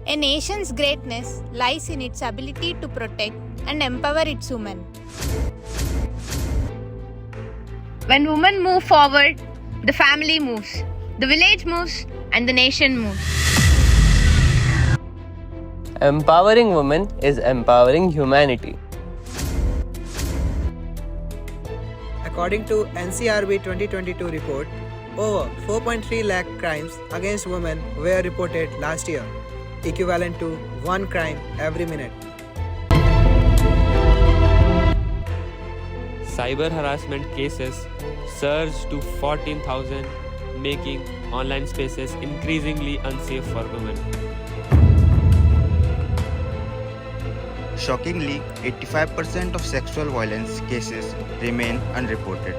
A nation's greatness lies in its ability to protect and empower its women. When women move forward, the family moves, the village moves, and the nation moves. Empowering women is empowering humanity. According to NCRB 2022 report, over 4.3 lakh crimes against women were reported last year, equivalent to one crime every minute. Cyber harassment cases surged to 14,000, making online spaces increasingly unsafe for women. Shockingly, 85% of sexual violence cases remain unreported.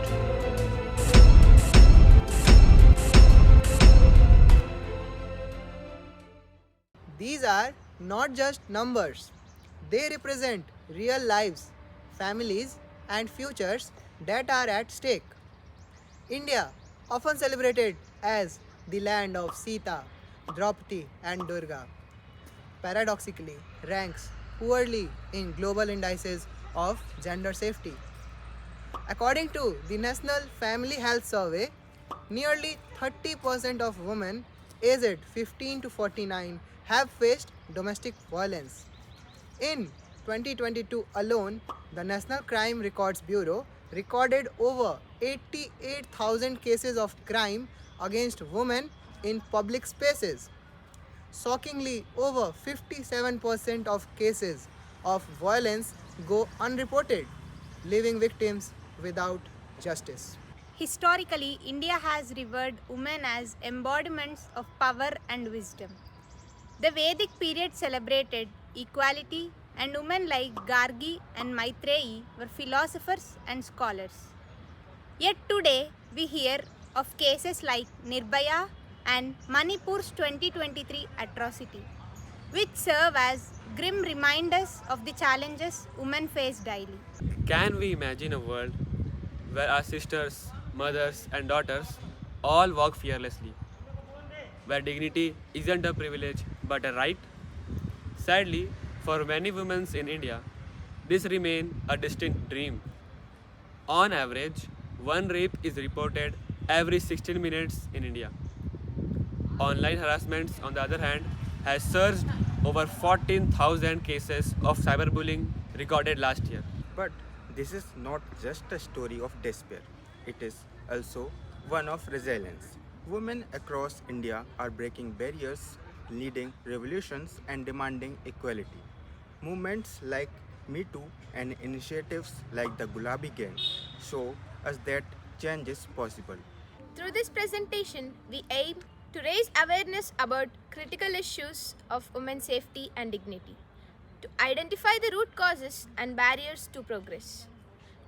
These are not just numbers, they represent real lives, families, and futures that are at stake. India, often celebrated as the land of Sita, Draupadi, and Durga, paradoxically ranks poorly in global indices of gender safety. According to the National Family Health Survey, nearly 30% of women aged 15 to 49 have faced domestic violence. In 2022 alone, the National Crime Records Bureau recorded over 88,000 cases of crime against women in public spaces. Shockingly, over 57% of cases of violence go unreported, leaving victims without justice. Historically, India has revered women as embodiments of power and wisdom. The Vedic period celebrated equality, and women like Gargi and Maitreyi were philosophers and scholars. Yet today, we hear of cases like Nirbhaya and Manipur's 2023 atrocity, which serve as grim reminders of the challenges women face daily. Can we imagine a world where our sisters, mothers, and daughters all walk fearlessly? Where dignity isn't a privilege but a right? Sadly, for many women in India, this remains a distant dream. On average, one rape is reported every 16 minutes in India. Online harassments, on the other hand, has surged over 14,000 cases of cyberbullying recorded last year. But this is not just a story of despair, it is also one of resilience. Women across India are breaking barriers, leading revolutions, and demanding equality. Movements like Me Too and initiatives like the Gulabi Gang show us that change is possible. Through this presentation, we aim to raise awareness about critical issues of women's safety and dignity, to identify the root causes and barriers to progress,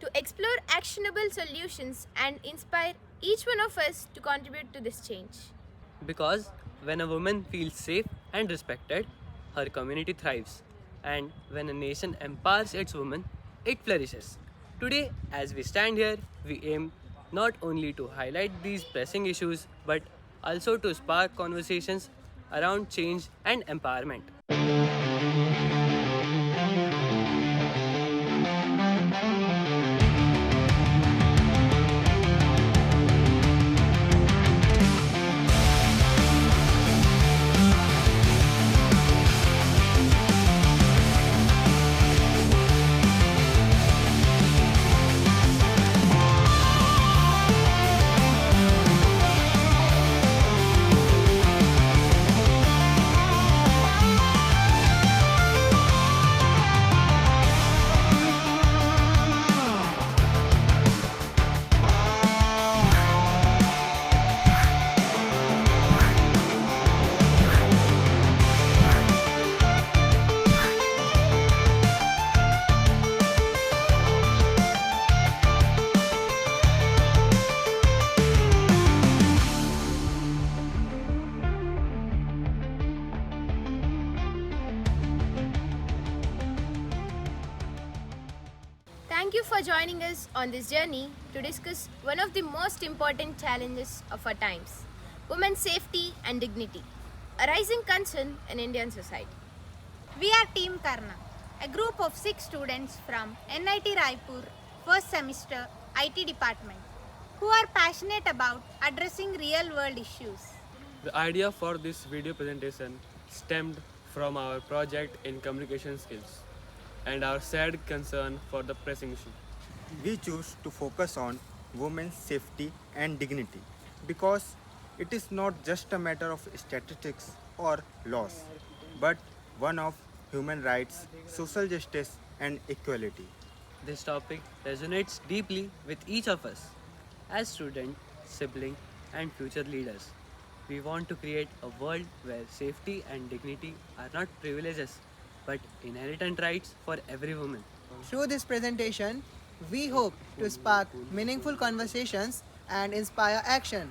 to explore actionable solutions and inspire each one of us to contribute to this change. Because when a woman feels safe and respected, her community thrives. And when a nation empowers its women, it flourishes. Today, as we stand here, we aim not only to highlight these pressing issues but also to spark conversations around change and empowerment. Thank you for joining us on this journey to discuss one of the most important challenges of our times, women's safety and dignity. a rising concern in Indian society. We are Team Karna, a group of 6 students from NIT Raipur, first semester IT department, who are passionate about addressing real world issues. The idea for this video presentation stemmed from our project in communication skills and our sad concern for the pressing issue. We choose to focus on women's safety and dignity because it is not just a matter of statistics or laws, but one of human rights, social justice, and equality. This topic resonates deeply with each of us as student, sibling, and future leaders. We want to create a world where safety and dignity are not privileges but inherent rights for every woman. Through this presentation, we hope to spark meaningful conversations and inspire action.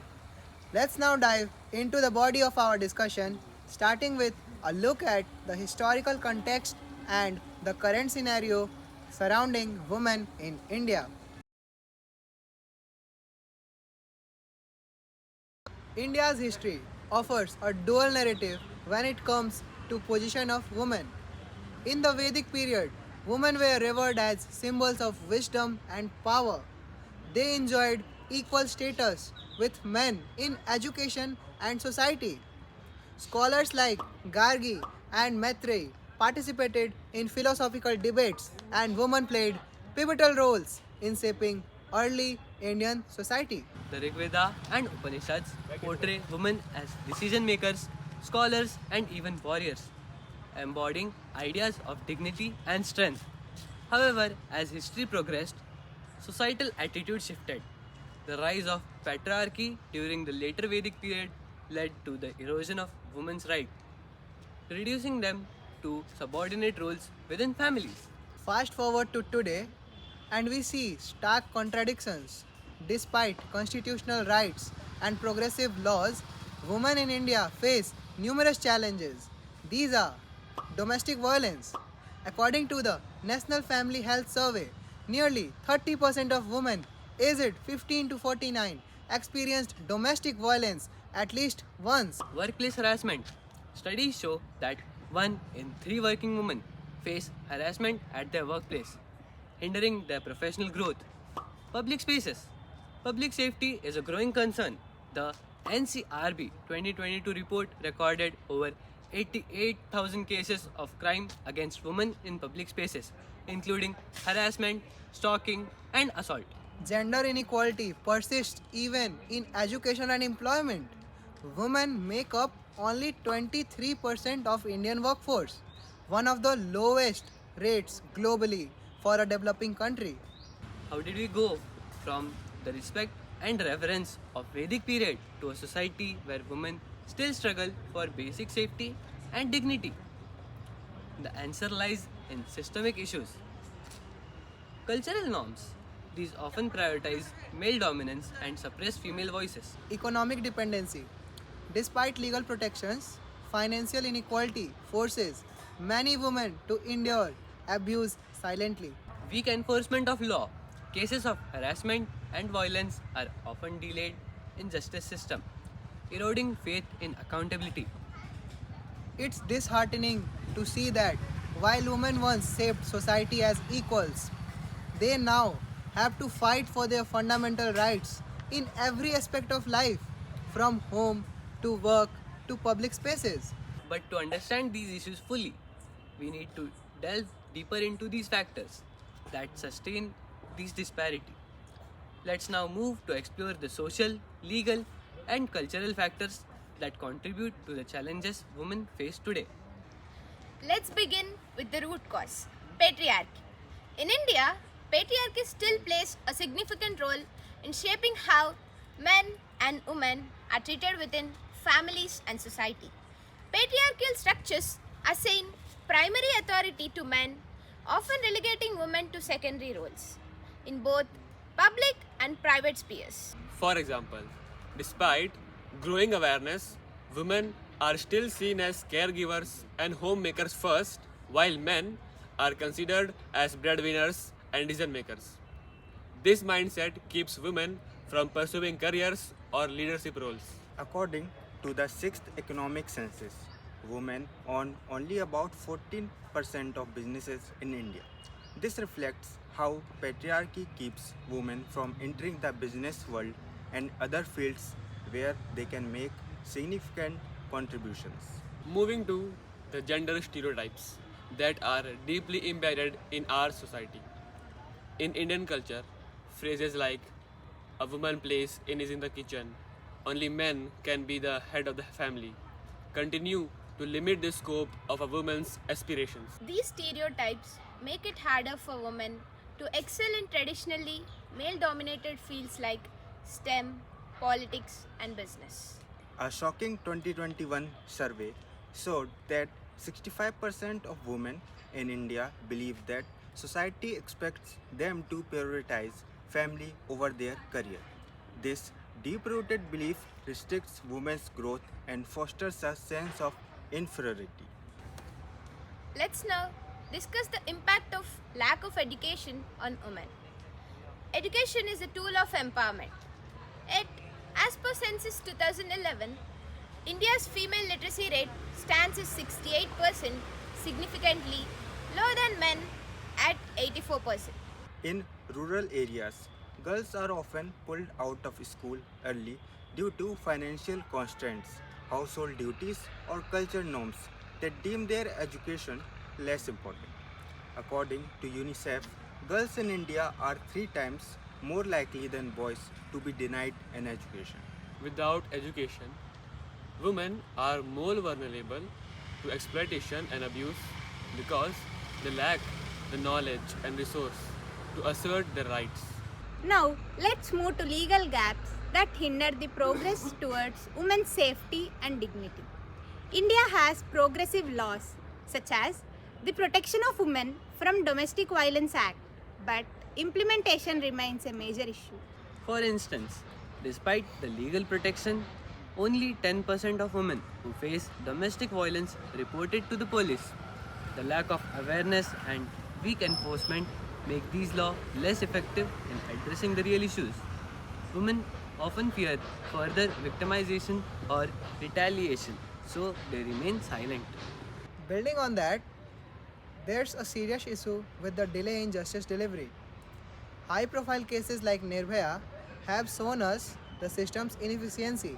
Let's now dive into the body of our discussion, starting with a look at the historical context and the current scenario surrounding women in India. India's history offers a dual narrative when it comes to position of women. In the Vedic period, women were revered as symbols of wisdom and power. They enjoyed equal status with men in education and society. Scholars like Gargi and Maitreyi participated in philosophical debates, and women played pivotal roles in shaping early Indian society. The Rig Veda and Upanishads portray women as decision makers, scholars, and even warriors, embodying ideas of dignity and strength. However, as history progressed, societal attitudes shifted. The rise of patriarchy during the later Vedic period led to the erosion of women's rights, reducing them to subordinate roles within families. Fast forward to today, and we see stark contradictions. Despite constitutional rights and progressive laws, women in India face numerous challenges. These are domestic violence. According to the National Family Health Survey, nearly 30% of women aged 15 to 49 experienced domestic violence at least once. Workplace harassment. Studies show that 1 in 3 working women face harassment at their workplace, hindering their professional growth. Public spaces. Public safety is a growing concern. The NCRB 2022 report recorded over 88,000 cases of crime against women in public spaces, including harassment, stalking, and assault. Gender inequality persists even in education and employment. Women make up only 23% of Indian workforce, one of the lowest rates globally for a developing country. How did we go from the respect and reverence of Vedic period to a society where women still struggle for basic safety and dignity? The answer lies in systemic issues. Cultural norms. These often prioritize male dominance and suppress female voices. Economic dependency. Despite legal protections, financial inequality forces many women to endure abuse silently. Weak enforcement of law. Cases of harassment and violence are often delayed in justice system, eroding faith in accountability. It's disheartening to see that while women once shaped society as equals, they now have to fight for their fundamental rights in every aspect of life, from home to work to public spaces. But to understand these issues fully, we need to delve deeper into these factors that sustain these disparity. Let's now move to explore the social, legal, and cultural factors that contribute to the challenges women face today. Let's begin with the root cause, patriarchy. In India, patriarchy still plays a significant role in shaping how men and women are treated within families and society. Patriarchal structures assign primary authority to men, often relegating women to secondary roles in both public and private spheres. For example, despite growing awareness, women are still seen as caregivers and homemakers first, while men are considered as breadwinners and decision makers. This mindset keeps women from pursuing careers or leadership roles. According to the sixth economic census, women own only about 14% of businesses in India. This reflects how patriarchy keeps women from entering the business world and other fields where they can make significant contributions. Moving to the gender stereotypes that are deeply embedded in our society. In Indian culture, phrases like a woman place is in the kitchen, only men can be the head of the family, continue to limit the scope of a woman's aspirations. These stereotypes make it harder for women to excel in traditionally male dominated fields like STEM, politics, and business. A shocking 2021 survey showed that 65% of women in India believe that society expects them to prioritize family over their career. This deep rooted belief restricts women's growth and fosters a sense of inferiority. Let's now discuss the impact of lack of education on women. Education is a tool of empowerment. Yet, as per Census 2011, India's female literacy rate stands at 68%, significantly lower than men at 84%. In rural areas, girls are often pulled out of school early due to financial constraints, household duties, or cultural norms that deem their education less important. According to UNICEF, girls in India are 3 times more likely than boys to be denied an education. Without education, women are more vulnerable to exploitation and abuse because they lack the knowledge and resource to assert their rights. Now, let's move to legal gaps that hinder the progress towards women's safety and dignity. India has progressive laws such as the Protection of Women from Domestic Violence Act, but implementation remains a major issue. For instance, despite the legal protection, only 10% of women who face domestic violence reported to the police. The lack of awareness and weak enforcement make these laws less effective in addressing the real issues. Women often fear further victimization or retaliation, so they remain silent. Building on that, there's a serious issue with the delay in justice delivery. High profile cases like Nirbhaya have shown us the system's inefficiency.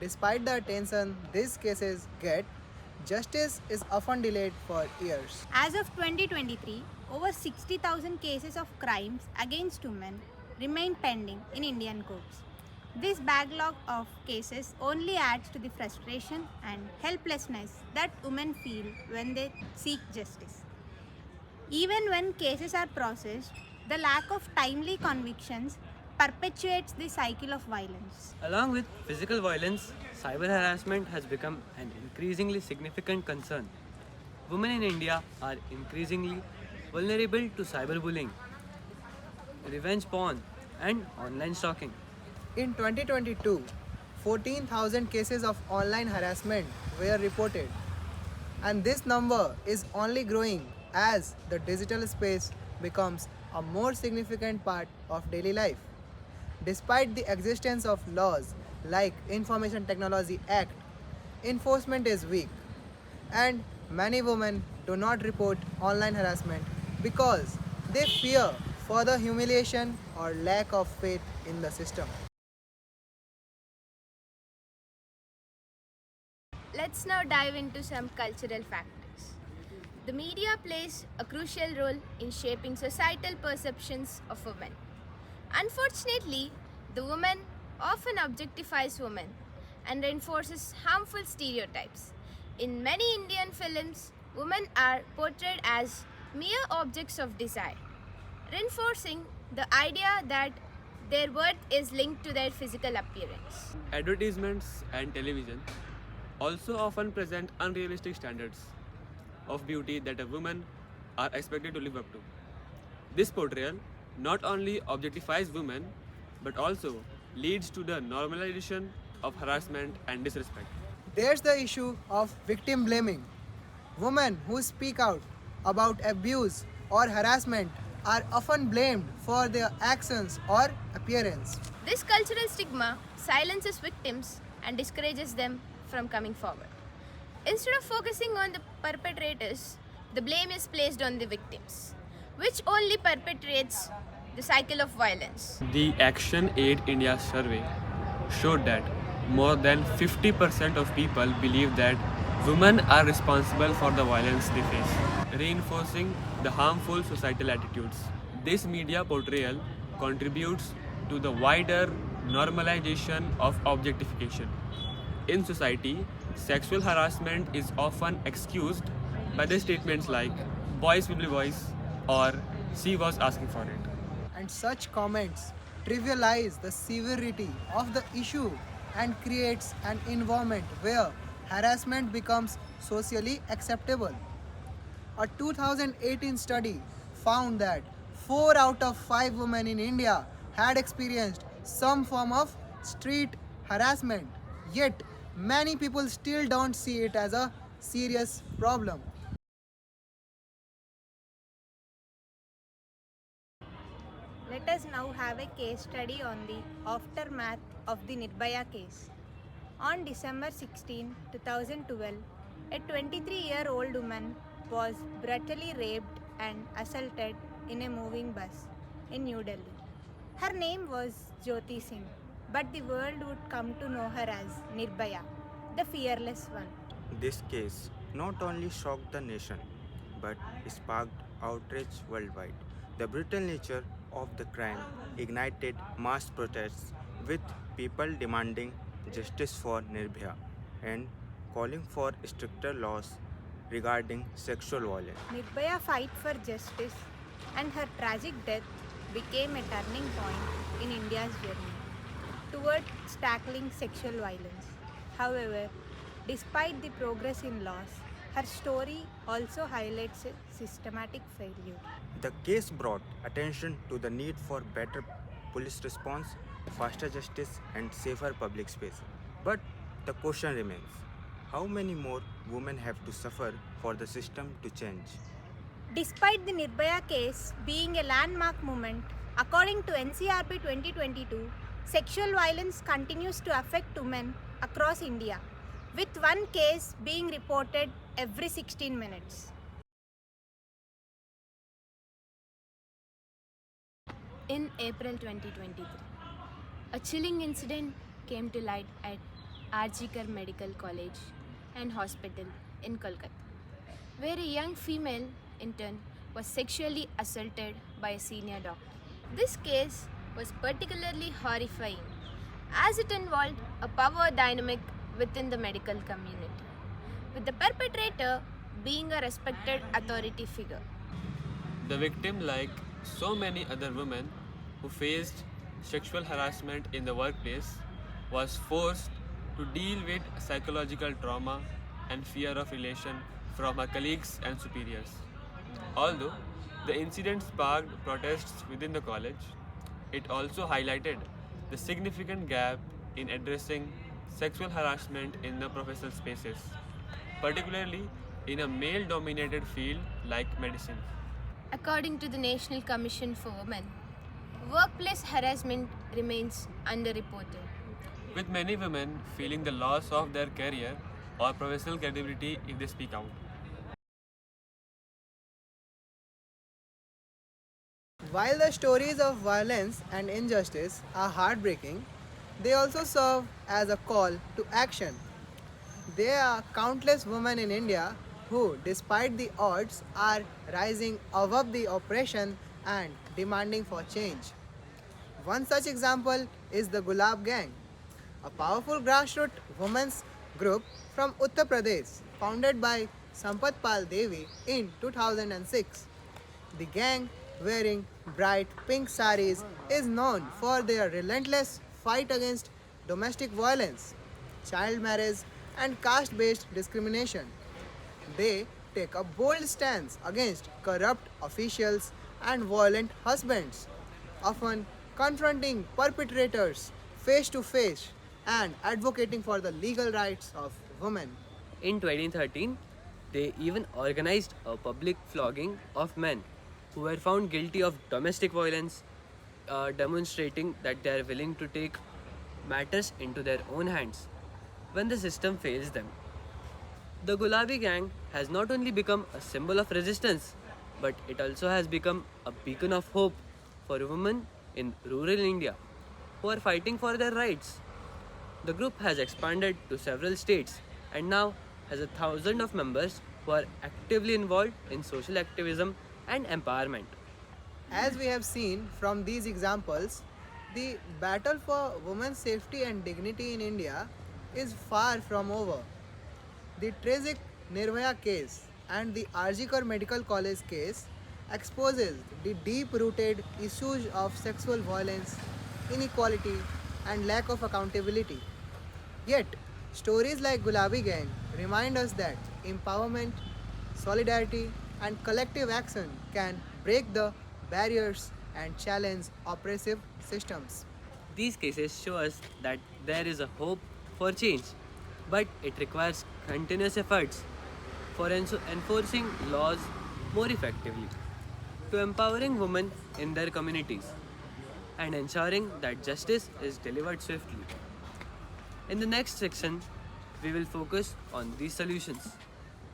Despite the attention these cases get, justice is often delayed for years. As of 2023, over 60,000 cases of crimes against women remain pending in Indian courts. This backlog of cases only adds to the frustration and helplessness that women feel when they seek justice. Even when cases are processed, the lack of timely convictions perpetuates the cycle of violence. Along with physical violence, cyber harassment has become an increasingly significant concern. Women in India are increasingly vulnerable to cyberbullying, revenge porn, and online stalking. In 2022, 14,000 cases of online harassment were reported, and this number is only growing as the digital space becomes a more significant part of daily life. Despite the existence of laws like Information Technology Act, enforcement is weak, and many women do not report online harassment because they fear further humiliation or lack of faith in the system. Let's now dive into some cultural factors. The media plays a crucial role in shaping societal perceptions of women. Unfortunately, the woman often objectifies women and reinforces harmful stereotypes. In many Indian films, women are portrayed as mere objects of desire, reinforcing the idea that their worth is linked to their physical appearance. Advertisements and television also often present unrealistic standards of beauty that a woman are expected to live up to. This portrayal not only objectifies women but also leads to the normalization of harassment and disrespect. There's the issue of victim blaming. Women who speak out about abuse or harassment are often blamed for their actions or appearance. This cultural stigma silences victims and discourages them from coming forward. Instead of focusing on the perpetrators, the blame is placed on the victims, which only perpetuates the cycle of violence. The Action Aid India survey showed that more than 50% of people believe that women are responsible for the violence they face, reinforcing the harmful societal attitudes. This media portrayal contributes to the wider normalization of objectification. In society, sexual harassment is often excused by the statements like boys will be boys or she was asking for it. And such comments trivialize the severity of the issue and creates an environment where harassment becomes socially acceptable. A 2018 study found that 4 out of 5 women in India had experienced some form of street harassment. Yet, many people still don't see it as a serious problem. Let us now have a case study on the aftermath of the Nirbhaya case. On December 16, 2012, a 23-year-old woman was brutally raped and assaulted in a moving bus in New Delhi. Her name was Jyoti Singh, but the world would come to know her as Nirbhaya, the fearless one. This case not only shocked the nation but sparked outrage worldwide. The brutal nature of the crime ignited mass protests, with people demanding justice for Nirbhaya and calling for stricter laws regarding sexual violence. Nirbhaya fight for justice and her tragic death became a turning point in India's journey towards tackling sexual violence. However, despite the progress in laws, her story also highlights a systematic failure. The case brought attention to the need for better police response, faster justice, and safer public space. But the question remains, how many more women have to suffer for the system to change? Despite the Nirbhaya case being a landmark moment, according to NCRP 2022, sexual violence continues to affect women across India, with one case being reported every 16 minutes. In April 2023, a chilling incident came to light at RG Kar Medical College and Hospital in Kolkata, where a young female intern was sexually assaulted by a senior doctor. This case was particularly horrifying as it involved a power dynamic within the medical community, with the perpetrator being a respected authority figure. The victim, like so many other women who faced sexual harassment in the workplace, was forced to deal with psychological trauma and fear of relation from her colleagues and superiors. Although the incident sparked protests within the college, it also highlighted the significant gap in addressing sexual harassment in the professional spaces, particularly in a male dominated field like medicine. According to the National Commission for Women, workplace harassment remains underreported. With many women feeling the loss of their career or professional credibility if they speak out. While the stories of violence and injustice are heartbreaking, they also serve as a call to action. There are countless women in India who, despite the odds, are rising above the oppression and demanding for change. One such example is the Gulab Gang, a powerful grassroots women's group from Uttar Pradesh founded by Sampath Pal Devi in 2006. The gang, wearing bright pink saris, is known for their relentless fight against domestic violence, child marriage, and caste based discrimination. They take a bold stance against corrupt officials and violent husbands, often confronting perpetrators face to face and advocating for the legal rights of women. In 2013, they even organized a public flogging of men who were found guilty of domestic violence, demonstrating that they are willing to take matters into their own hands. when the system fails them. The Gulabi gang has not only become a symbol of resistance, but it also has become a beacon of hope for women in rural India who are fighting for their rights. The group has expanded to several states and now has 1,000 of members who are actively involved in social activism and empowerment. As we have seen from these examples, the battle for women's safety and dignity in India is far from over. The tragic Nirbhaya case and the Arjikar Medical College case exposes the deep-rooted issues of sexual violence, inequality, and lack of accountability. Yet, stories like Gulabi Gang remind us that empowerment, solidarity, and collective action can break the barriers and challenge oppressive systems. These cases show us that there is a hope for change, but it requires continuous efforts for enforcing laws more effectively, to empowering women in their communities, and ensuring that justice is delivered swiftly. In the next section, we will focus on these solutions,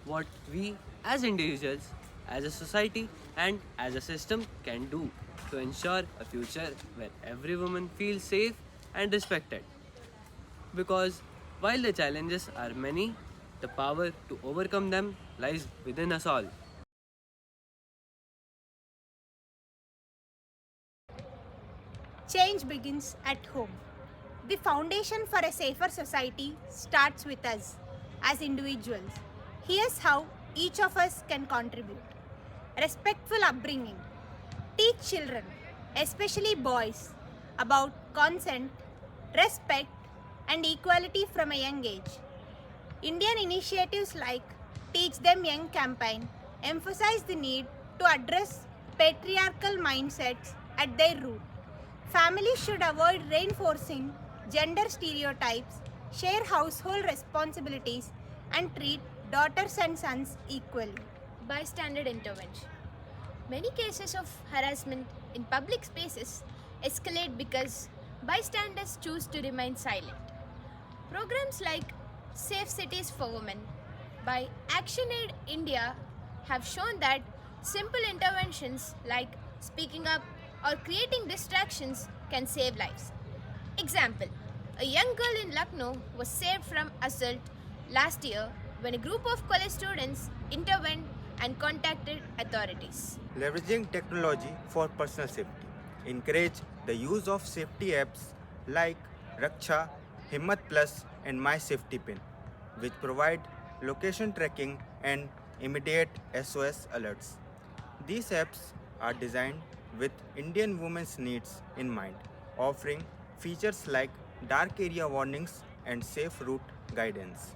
what we as individuals, as a society, and as a system can do to ensure a future where every woman feels safe and respected. Because while the challenges are many, the power to overcome them lies within us all. Change begins at home. The foundation for a safer society starts with us as individuals. Here's how each of us can contribute. Respectful upbringing. Teach children, especially boys, about consent, respect, and equality from a young age. Indian initiatives like Teach Them Young campaign emphasize the need to address patriarchal mindsets at their root. Families should avoid reinforcing gender stereotypes, share household responsibilities, and treat daughters and sons equally. Bystander intervention. Many cases of harassment in public spaces escalate because bystanders choose to remain silent. Programs like Safe Cities for Women by ActionAid India have shown that simple interventions like speaking up or creating distractions can save lives. Example: a young girl in Lucknow was saved from assault last year when a group of college students intervened and contacted authorities. Leveraging technology for personal safety. Encourage the use of safety apps like Raksha, Himmat Plus, and My Safety Pin, which provide location tracking and immediate SOS alerts. These apps are designed with Indian women's needs in mind, offering features like dark area warnings and safe route guidance.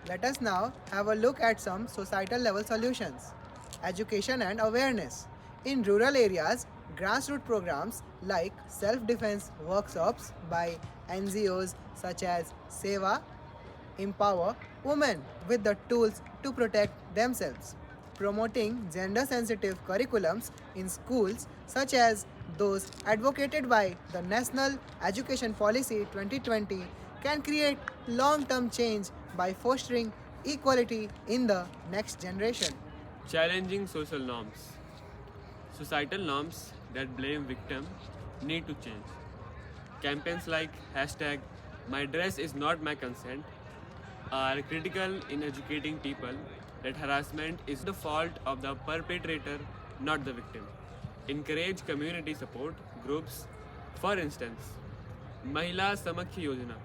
Let us now have a look at some societal level solutions. Education and awareness. In rural areas, grassroots programs like self-defense workshops by NGOs such as SEVA empower women with the tools to protect themselves. Promoting gender-sensitive curriculums in schools such as those advocated by the National Education Policy 2020 can create long-term change by fostering equality in the next generation. Challenging social norms. Societal norms that blame victim need to change. Campaigns like hashtag my dress is not my consent are critical in educating people that harassment is the fault of the perpetrator, not the victim. Encourage community support groups. For instance, Mahila Samakhi Yojana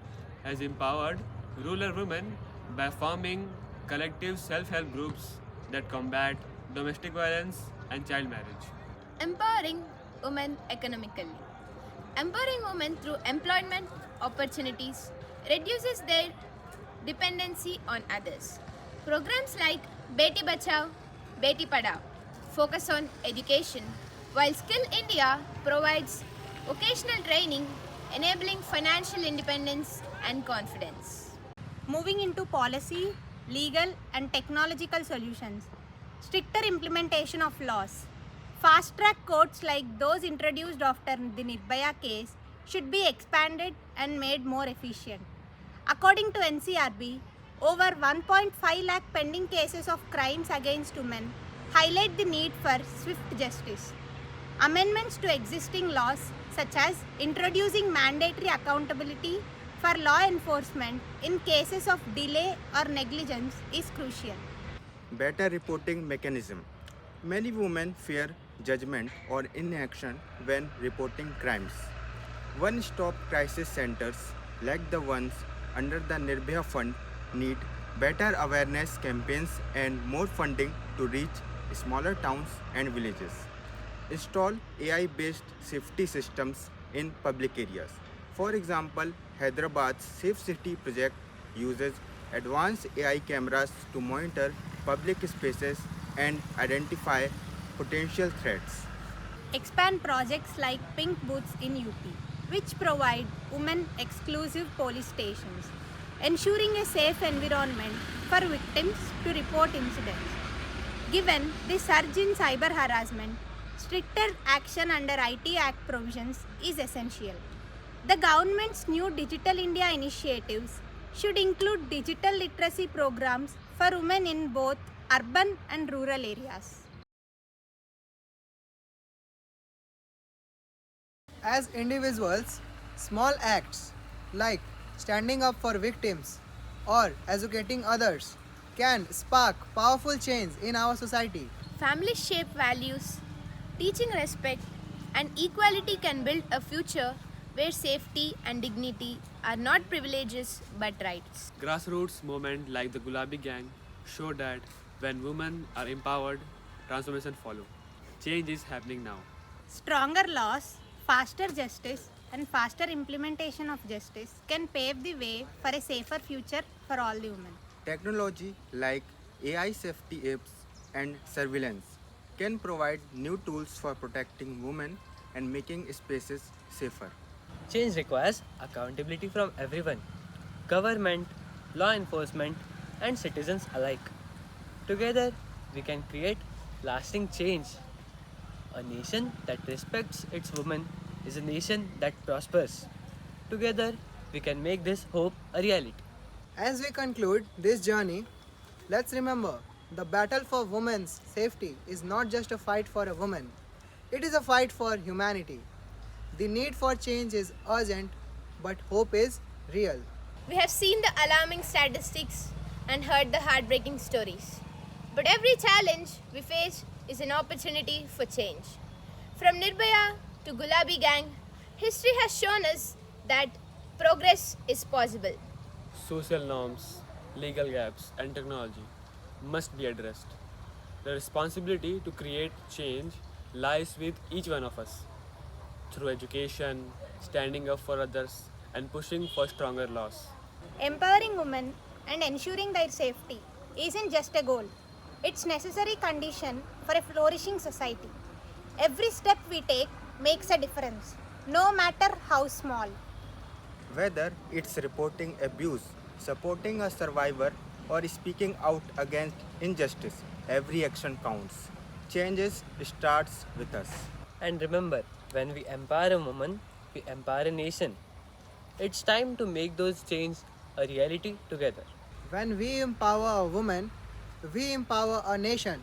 has empowered rural women by forming collective self-help groups that combat domestic violence and child marriage. Empowering women economically. Empowering women through employment opportunities reduces their dependency on others. Programs like Beti Bachao, Beti Padhao focus on education, while Skill India provides vocational training enabling financial independence and confidence. Moving into policy, legal, and technological solutions. Stricter implementation of laws. Fast track courts like those introduced after the Nirbhaya case should be expanded and made more efficient. According to NCRB, over 1.5 lakh pending cases of crimes against women highlight the need for swift justice. Amendments to existing laws, such as introducing mandatory accountability for law enforcement in cases of delay or negligence, is crucial. Better reporting mechanism. Many women fear judgment or inaction when reporting crimes. One-stop crisis centers, like the ones under the Nirbhaya Fund, need better awareness campaigns and more funding to reach smaller towns and villages. Install AI-based safety systems in public areas. For example, Hyderabad's Safe City project uses advanced AI cameras to monitor public spaces and identify potential threats. Expand projects like Pink Booths in UP, which provide women exclusive police stations, ensuring a safe environment for victims to report incidents. Given the surge in cyber harassment, stricter action under IT Act provisions is essential. The government's new Digital India initiatives should include digital literacy programs for women in both urban and rural areas. As individuals, small acts like standing up for victims or educating others can spark powerful change in our society. Families shape values, teaching respect and equality can build a future where safety and dignity are not privileges but rights. Grassroots movements like the Gulabi Gang show that when women are empowered, transformation follow. Change is happening now. Stronger laws, faster justice, and faster implementation of justice can pave the way for a safer future for all the women. Technology like AI safety apps and surveillance can provide new tools for protecting women and making spaces safer. Change requires accountability from everyone government, law enforcement, and citizens alike. Together, we can create lasting change. A nation that respects its women is a nation that prospers. Together, we can make this hope a reality. As we conclude this journey, let's remember the battle for women's safety is not just a fight for a woman, it is a fight for humanity. The need for change is urgent, but hope is real. We have seen the alarming statistics and heard the heartbreaking stories. But every challenge we face is an opportunity for change. From Nirbhaya to Gulabi Gang, history has shown us that progress is possible. Social norms, legal gaps, and technology must be addressed. The responsibility to create change lies with each one of us. Through education, standing up for others, and pushing for stronger laws. Empowering women and ensuring their safety isn't just a goal, it's necessary condition for a flourishing society. Every step we take makes a difference, no matter how small. Whether it's reporting abuse, supporting a survivor, or speaking out against injustice, every action counts. Changes starts with us. And remember, when we empower a woman, we empower a nation. It's time to make those changes a reality together. When we empower a woman, we empower a nation.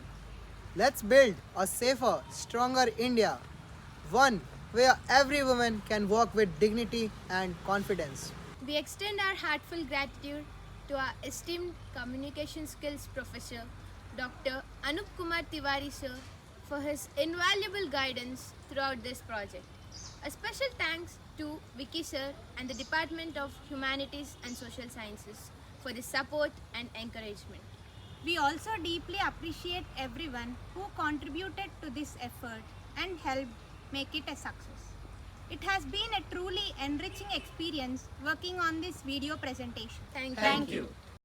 Let's build a safer, stronger India, one where every woman can walk with dignity and confidence. We extend our heartfelt gratitude to our esteemed communication skills professor, Dr. Anup Kumar Tiwari sir, for his invaluable guidance throughout this project. A special thanks to Vicky sir and the Department of Humanities and Social Sciences for the support and encouragement. We also deeply appreciate everyone who contributed to this effort and helped make it a success. It has been a truly enriching experience working on this video presentation. Thank you. Thank you.